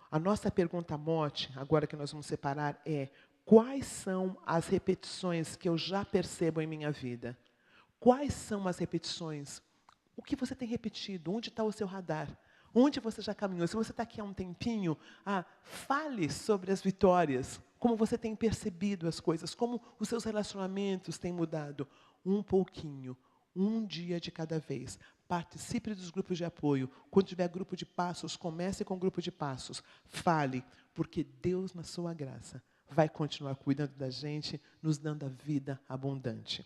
A nossa pergunta mote, agora que nós vamos separar, é: quais são as repetições que eu já percebo em minha vida? Quais são as repetições? O que você tem repetido? Onde está o seu radar? Onde você já caminhou? Se você está aqui há um tempinho, fale sobre as vitórias, como você tem percebido as coisas, como os seus relacionamentos têm mudado. Um pouquinho, um dia de cada vez. Participe dos grupos de apoio. Quando tiver grupo de passos, comece com o grupo de passos. Fale, porque Deus, na sua graça, vai continuar cuidando da gente, nos dando a vida abundante.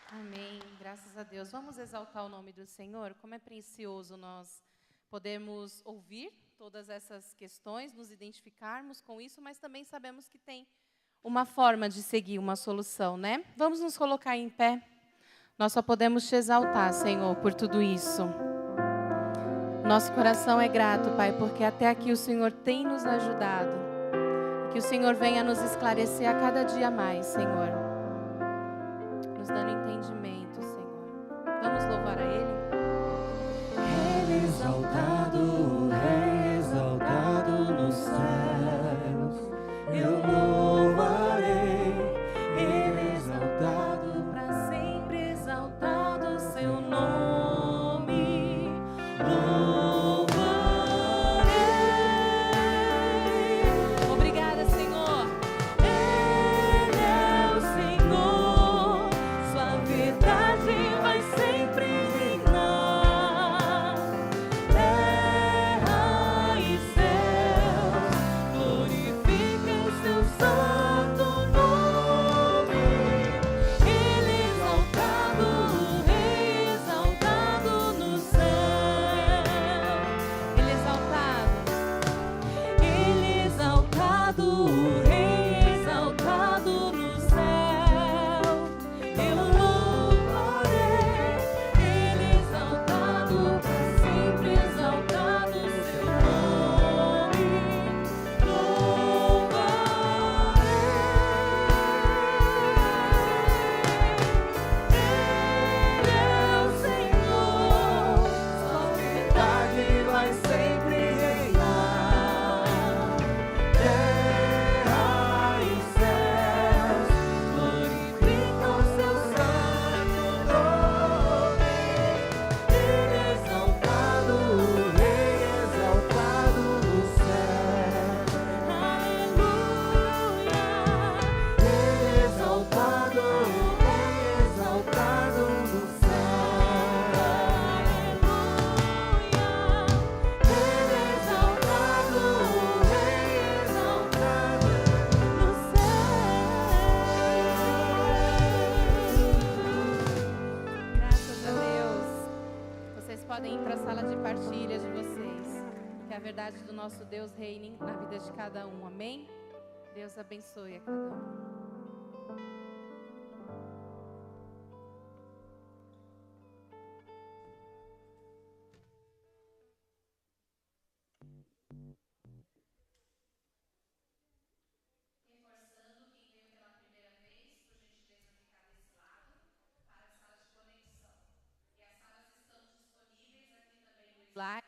Amém. Graças a Deus. Vamos exaltar o nome do Senhor. Como é precioso nós podermos ouvir todas essas questões, nos identificarmos com isso, mas também sabemos que tem uma forma de seguir, uma solução, né? Vamos nos colocar em pé. Nós só podemos te exaltar, Senhor, por tudo isso. Nosso coração é grato, Pai, porque até aqui o Senhor tem nos ajudado. Que o Senhor venha nos esclarecer a cada dia mais, Senhor. Nos dando entendimento, Senhor. Vamos louvar a Ele? Ele exaltado, o Rei exaltado nos céus, eu louvarei. Ele exaltado, para sempre exaltado seu nome, louvarei. Obrigada, Senhor. Ele é o Senhor, sua verdade vai sempre reinar. Terra e céus glorifiquem seu santo nome. Ele exaltado, o Rei exaltado no céu. Ele exaltado, o Rei exaltado no céu. Eu louvarei. Ele exaltado, para sempre exaltado seu nome, louvarei. Ele é o Senhor, sua verdade vai sempre reinar. Terra e céus glorificam seu santo nome. Ele exaltado, o Rei exaltado no céu. Aleluia. Ele exaltado, o Rei exaltado no céu. Aleluia. Ele exaltado, o Rei exaltado no céu. Graças a Deus. Vocês podem ir para a sala de partilha de vocês. Que a verdade do nosso Deus reine na vida de cada um. Amém? Deus abençoe a cada um. Slide.